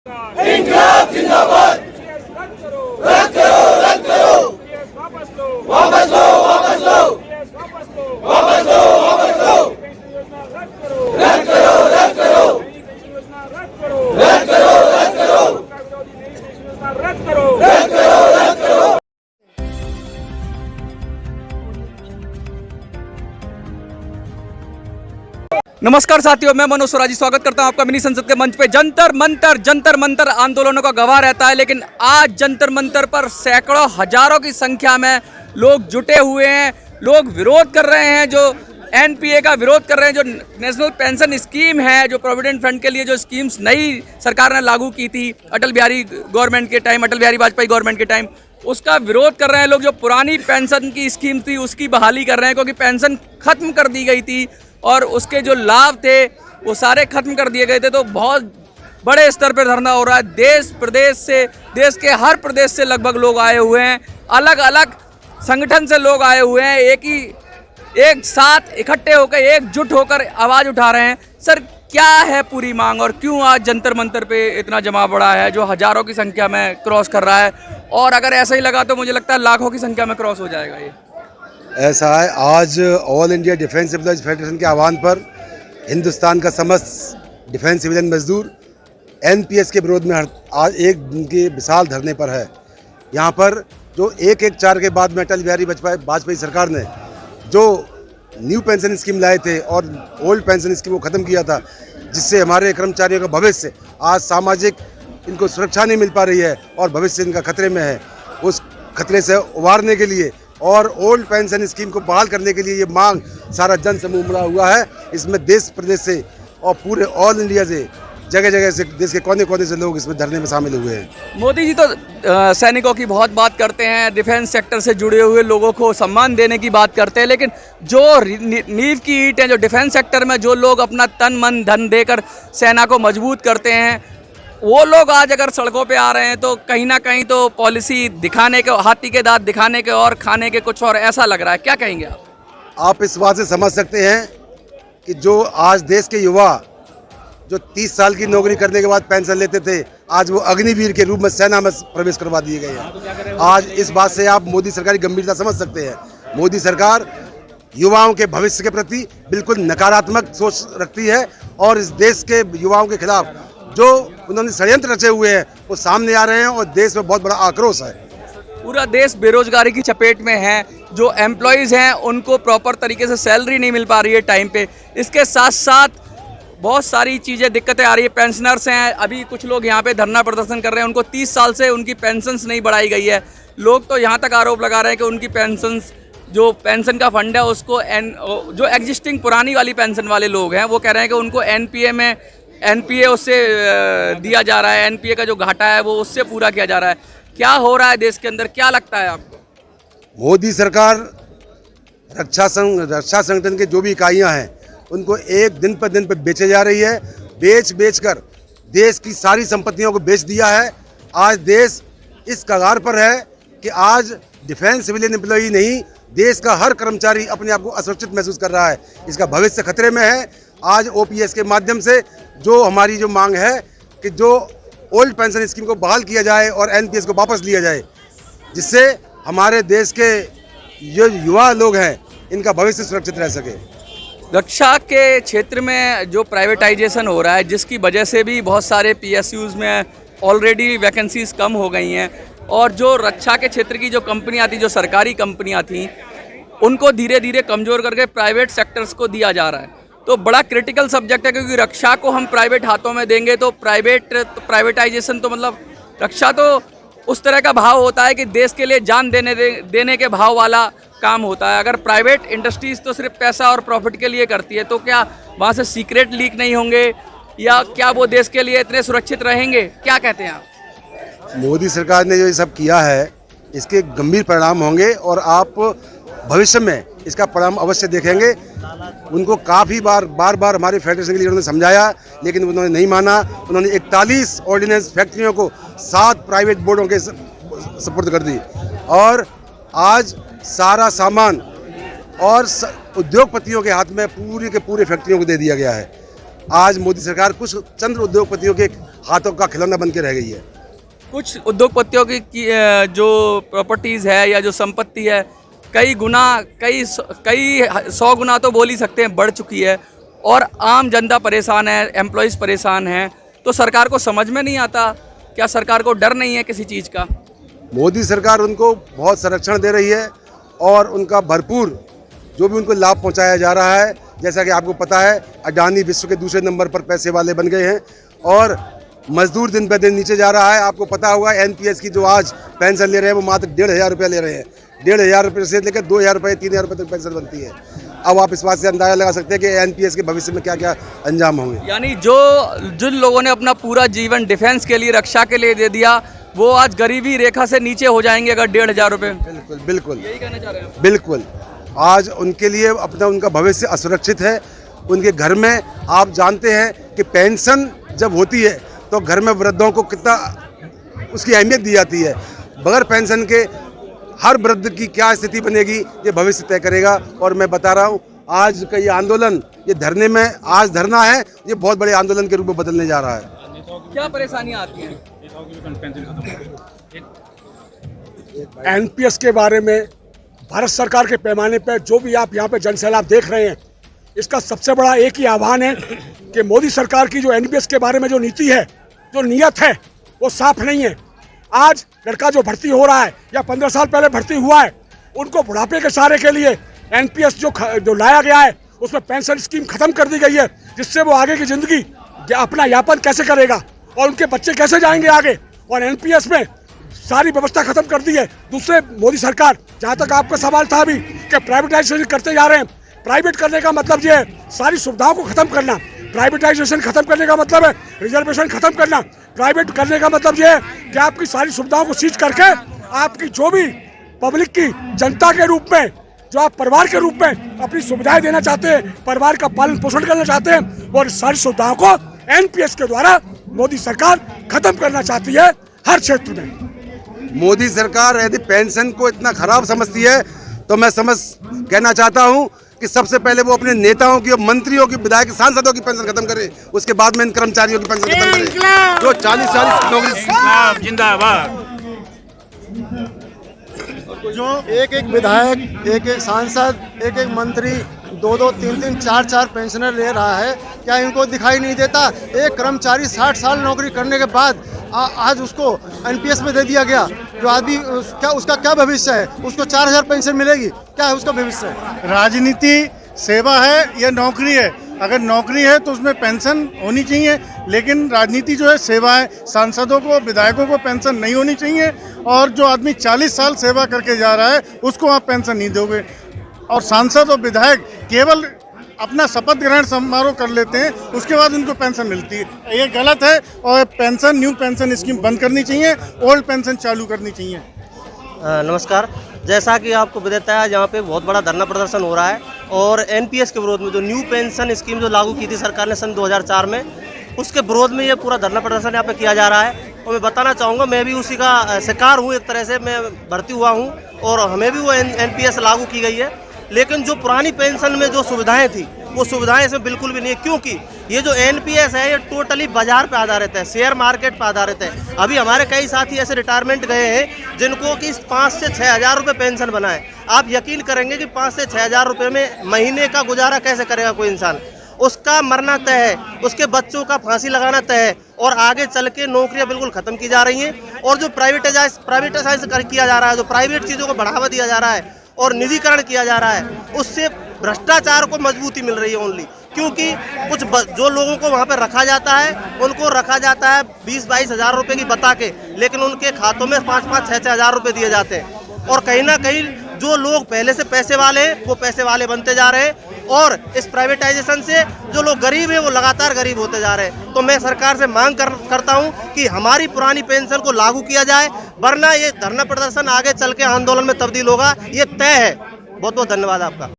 इंकलाब जिंदाबाद। रद्द करो, रद्द करो, रद्द करो। वापस लो, वापस लो, वापस लो, वापस लो, वापस लो, वापस लो। पेंशन योजना रद्द करो, रद्द करो, रद्द करो, नई पेंशन योजना रद्द करो, रद्द करो, रद्द करो, सरकार विरोधी नई पेंशन योजना रद्द करो। रद्द करो, रद्द करो। नमस्कार साथियों, मैं मनोज स्वराजी स्वागत करता हूं आपका मिनी संसद के मंच पे। जंतर मंतर आंदोलनों का गवाह रहता है, लेकिन आज जंतर मंतर पर सैकड़ों हजारों की संख्या में लोग जुटे हुए हैं। लोग विरोध कर रहे हैं, जो एनपीए का विरोध कर रहे हैं, जो नेशनल पेंशन स्कीम है, जो प्रोविडेंट फंड के लिए जो स्कीम्स नई सरकार ने लागू की थी अटल बिहारी वाजपेयी गवर्नमेंट के टाइम, उसका विरोध कर रहे हैं लोग। जो पुरानी पेंशन की स्कीम थी उसकी बहाली कर रहे हैं, क्योंकि पेंशन खत्म कर दी गई थी और उसके जो लाभ थे वो सारे खत्म कर दिए गए थे। तो बहुत बड़े स्तर पर धरना हो रहा है। देश के हर प्रदेश से लगभग लोग आए हुए हैं, अलग अलग संगठन से लोग आए हुए हैं, एक साथ इकट्ठे होकर एकजुट होकर आवाज़ उठा रहे हैं। सर, क्या है पूरी मांग और क्यों आज जंतर मंतर पे इतना जमा पड़ा है जो हजारों की संख्या में क्रॉस कर रहा है? और अगर ऐसा ही लगा तो मुझे लगता है लाखों की संख्या में क्रॉस हो जाएगा ये। ऐसा है, आज all India defence employees federation के आह्वान पर हिंदुस्तान का समस्त डिफेंस सिविलियन मजदूर एनपीएस के विरोध में आज एक दिन के विशाल धरने पर है। यहाँ पर जो 114 के बाद में अटल बिहारी वाजपेयी सरकार ने जो न्यू पेंशन स्कीम लाए थे और ओल्ड पेंशन स्कीम को ख़त्म किया था, जिससे हमारे कर्मचारियों का भविष्य आज सामाजिक इनको सुरक्षा नहीं मिल पा रही है और भविष्य इनका खतरे में है, उस खतरे से उबारने के लिए और ओल्ड पेंशन स्कीम को बहाल करने के लिए ये मांग सारा जन समूह उमड़ा हुआ है। इसमें देश प्रदेश से और पूरे ऑल इंडिया से जगह जगह से देश के कोने कोने से लोग इसमें धरने में शामिल हुए हैं। मोदी जी तो सैनिकों की बहुत बात करते हैं, डिफेंस सेक्टर से जुड़े हुए लोगों को सम्मान देने की बात करते हैं, लेकिन जो नींव की ईंट है, जो डिफेंस सेक्टर में जो लोग अपना तन मन धन देकर सेना को मजबूत करते हैं, वो लोग आज अगर सड़कों पे आ रहे हैं तो कहीं ना कहीं तो पॉलिसी दिखाने के, हाथी के दांत दिखाने के और खाने के कुछ और ऐसा लग रहा है। क्या कहेंगे आप इस बात से समझ सकते हैं कि जो आज देश के युवा जो 30 साल की नौकरी करने के बाद पेंशन लेते थे, आज वो अग्निवीर के रूप में सेना में प्रवेश करवा दिए गए हैं। आज इस बात से आप मोदी सरकार की गंभीरता समझ सकते हैं। मोदी सरकार युवाओं के भविष्य के प्रति बिल्कुल नकारात्मक सोच रखती है और इस देश के युवाओं के खिलाफ जो उन्होंने षड्यंत्र रचे हुए हैं वो सामने आ रहे हैं और देश में बहुत बड़ा आक्रोश है। पूरा देश बेरोजगारी की चपेट में है। जो एम्प्लॉयज़ हैं उनको प्रॉपर तरीके से सैलरी नहीं मिल पा रही है टाइम पे। इसके साथ साथ बहुत सारी चीज़ें दिक्कतें आ रही है। पेंशनर्स हैं, अभी कुछ लोग यहाँ पे धरना प्रदर्शन कर रहे हैं, उनको 30 साल से उनकी पेंशन्स नहीं बढ़ाई गई है। लोग तो यहाँ तक आरोप लगा रहे हैं कि उनकी पेंशन्स, जो पेंशन का फंड है उसको जो एग्जिस्टिंग पुरानी वाली पेंशन वाले लोग हैं वो कह रहे हैं कि उनको एनपीए उससे दिया जा रहा है, एनपीए का जो घाटा है वो उससे पूरा किया जा रहा है। क्या हो रहा है देश के अंदर, क्या लगता है आपको? मोदी सरकार रक्षा संगठन के जो भी इकाइयां हैं उनको एक दिन पर बेचे जा रही है। बेच कर देश की सारी संपत्तियों को बेच दिया है। आज देश इस कगार पर है कि आज डिफेंस सिविलियन एम्प्लॉई नहीं, देश का हर कर्मचारी अपने आप को असुरक्षित महसूस कर रहा है, इसका भविष्य खतरे में है। आज ओपीएस के माध्यम से जो हमारी जो मांग है कि जो ओल्ड पेंशन स्कीम को बहाल किया जाए और एनपीएस को वापस लिया जाए, जिससे हमारे देश के जो युवा लोग हैं इनका भविष्य सुरक्षित रह सके। रक्षा के क्षेत्र में जो प्राइवेटाइजेशन हो रहा है, जिसकी वजह से भी बहुत सारे पीएसयूज़ में ऑलरेडी वैकेंसीज कम हो गई हैं और जो रक्षा के क्षेत्र की जो कंपनियां थी, जो सरकारी कंपनियां थी, उनको धीरे धीरे कमज़ोर करके प्राइवेट सेक्टर्स को दिया जा रहा है। तो बड़ा क्रिटिकल सब्जेक्ट है, क्योंकि रक्षा को हम प्राइवेट हाथों में देंगे तो प्राइवेटाइजेशन तो मतलब रक्षा तो उस तरह का भाव होता है कि देश के लिए जान देने के भाव वाला काम होता है। अगर प्राइवेट इंडस्ट्रीज़ तो सिर्फ पैसा और प्रॉफिट के लिए करती है, तो क्या वहाँ से सीक्रेट लीक नहीं होंगे या क्या वो देश के लिए इतने सुरक्षित रहेंगे? क्या कहते हैं आप? मोदी सरकार ने जो ये सब किया है इसके गंभीर परिणाम होंगे और आप भविष्य में इसका परिणाम अवश्य देखेंगे। उनको काफ़ी बार हमारे फेडरेशन के लीडरों ने समझाया, लेकिन उन्होंने नहीं माना। उन्होंने 41 ऑर्डिनेंस फैक्ट्रियों को 7 प्राइवेट बोर्डों के सपुर्द कर दी और आज सारा सामान और उद्योगपतियों के हाथ में पूरे के पूरे फैक्ट्रियों को दे दिया गया है। आज मोदी सरकार कुछ चंद उद्योगपतियों के हाथों का खिलौना बन के रह गई है। कुछ उद्योगपतियों की जो प्रॉपर्टीज़ है या जो संपत्ति है कई कई 100 गुना तो बोल ही सकते हैं बढ़ चुकी है और आम जनता परेशान है, एम्प्लॉयज़ परेशान हैं। तो सरकार को समझ में नहीं आता, क्या सरकार को डर नहीं है किसी चीज़ का? मोदी सरकार उनको बहुत संरक्षण दे रही है और उनका भरपूर जो भी उनको लाभ पहुंचाया जा रहा है। जैसा कि आपको पता है अडानी विश्व के दूसरे नंबर पर पैसे वाले बन गए हैं और मजदूर दिन पे दिन नीचे जा रहा है। आपको पता होगा एनपीएस की जो आज पेंशन ले रहे हैं वो मात्र 1,500 रुपये ले रहे हैं। 1,500 रुपये से लेकर 2,000 रुपये 3,000 रुपये तक पेंशन बनती है। अब आप इस बात से अंदाजा लगा सकते हैं कि एनपीएस के भविष्य में क्या क्या अंजाम होंगे। यानी जिन लोगों ने अपना पूरा जीवन डिफेंस के लिए, रक्षा के लिए दे दिया, वो आज गरीबी रेखा से नीचे हो जाएंगे अगर 1,500 रुपये। बिल्कुल बिल्कुल यही कहना चाह रहे हैं? बिल्कुल। आज उनके लिए उनका भविष्य असुरक्षित है। उनके घर में आप जानते हैं कि पेंशन जब होती है तो घर में वृद्धों को कितना उसकी अहमियत दी जाती है। बगैर पेंशन के हर वृद्ध की क्या स्थिति बनेगी ये भविष्य तय करेगा। और मैं बता रहा हूँ आज का ये आंदोलन, ये धरने में आज धरना है, ये बहुत बड़े आंदोलन के रूप में बदलने जा रहा है। क्या परेशानियाँ आती हैं? एनपीएस के बारे में भारत सरकार के पैमाने पर जो भी आप यहाँ पे जनसैलाब देख रहे हैं, इसका सबसे बड़ा एक ही आह्वान है कि मोदी सरकार की जो एनपीएस के बारे में जो नीति है, जो नियत है, वो साफ नहीं है। आज लड़का जो भर्ती हो रहा है या 15 साल पहले भर्ती हुआ है, उनको बुढ़ापे के सहारे के लिए एनपीएस जो लाया गया है उसमें पेंशन स्कीम खत्म कर दी गई है, जिससे वो आगे की जिंदगी अपना यापन कैसे करेगा और उनके बच्चे कैसे जाएंगे आगे। और एनपीएस में सारी व्यवस्था खत्म कर दी है। दूसरे मोदी सरकार, जहाँ तक आपका सवाल था अभी कि प्राइवेटाइजेशन करते जा रहे हैं, प्राइवेट करने का मतलब ये है सारी सुविधाओं को खत्म करना। प्राइवेटाइजेशन खत्म करने का मतलब है रिजर्वेशन खत्म करना। प्राइवेट करने का मतलब ये है कि आपकी सारी सुविधाओं को सीज करके आपकी जो भी पब्लिक की जनता के रूप में, जो आप परिवार के रूप में अपनी सुविधाएं देना चाहते हैं, परिवार का पालन पोषण करना चाहते हैं, और सारी सुविधाओं को एनपीएस के द्वारा मोदी सरकार खत्म करना चाहती है हर क्षेत्र में। मोदी सरकार यदि पेंशन को इतना खराब समझती है तो मैं कहना चाहता हूं कि सबसे पहले वो अपने नेताओं की, मंत्रियों की, विधायक, सांसदों की पेंशन खत्म करे, उसके बाद में इन कर्मचारियों की पेंशन खत्म करे जो 40 नौकरी। जिंदाबाद। जो एक विधायक, एक सांसद, एक मंत्री 2-2, 3-3, 4-4 पेंशनर ले रहा है, क्या इनको दिखाई नहीं देता? एक कर्मचारी 60 साल नौकरी करने के बाद आज उसको एनपीएस में दे दिया गया। जो आदमी उसका क्या भविष्य है? उसको 4,000 पेंशन मिलेगी, क्या है उसका भविष्य? राजनीति सेवा है या नौकरी है? अगर नौकरी है तो उसमें पेंशन होनी चाहिए, लेकिन राजनीति जो है सेवा है। सांसदों को, विधायकों को पेंशन नहीं होनी चाहिए, और जो आदमी 40 साल सेवा करके जा रहा है उसको आप पेंशन नहीं दोगे। और सांसद और विधायक केवल अपना शपथ ग्रहण समारोह कर लेते हैं, उसके बाद उनको पेंशन मिलती है। ये गलत है और पेंशन, न्यू पेंशन स्कीम बंद करनी चाहिए, ओल्ड पेंशन चालू करनी चाहिए। नमस्कार। जैसा कि आपको बताया, यहाँ पे बहुत बड़ा धरना प्रदर्शन हो रहा है और एनपीएस के विरोध में जो न्यू पेंशन स्कीम जो लागू की थी सरकार ने सन 2004 में, उसके विरोध में ये पूरा धरना प्रदर्शन यहाँ पे किया जा रहा है। और मैं बताना चाहूँगा, मैं भी उसी का शिकार हूँ, एक तरह से मैं भर्ती हुआ हूँ और हमें भी वो एनपीएस लागू की गई है। लेकिन जो पुरानी पेंशन में जो सुविधाएं थी, वो सुविधाएं इसमें बिल्कुल भी नहीं है, क्योंकि ये जो एनपीएस है ये टोटली बाजार पे आधारित है, शेयर मार्केट पे आधारित है। अभी हमारे कई साथी ऐसे रिटायरमेंट गए हैं जिनको कि 5 से 6 हज़ार रुपये पेंशन बना है। आप यकीन करेंगे कि 5 से 6 हज़ार रुपये में महीने का गुजारा कैसे करेगा कोई इंसान? उसका मरना तय है, उसके बच्चों का फांसी लगाना तय है, और आगे चल के नौकरियां बिल्कुल खत्म की जा रही हैं। और जो प्राइवेटाइज किया जा रहा है, जो प्राइवेट चीज़ों को बढ़ावा दिया जा रहा है और निजीकरण किया जा रहा है, उससे भ्रष्टाचार को मजबूती मिल रही है ओनली। क्योंकि कुछ जो लोगों को वहाँ पर रखा जाता है, उनको रखा जाता है 20-22 हज़ार रुपये की बता के, लेकिन उनके खातों में 5-5, 6-6 हज़ार रुपये दिए जाते हैं। और कहीं ना कहीं जो लोग पहले से पैसे वाले हैं वो पैसे वाले बनते जा रहे हैं, और इस प्राइवेटाइजेशन से जो लोग गरीब हैं वो लगातार गरीब होते जा रहे हैं। तो मैं सरकार से मांग करता हूं कि हमारी पुरानी पेंशन को लागू किया जाए, वरना ये धरना प्रदर्शन आगे चल के आंदोलन में तब्दील होगा, ये तय है। बहुत बहुत धन्यवाद आपका।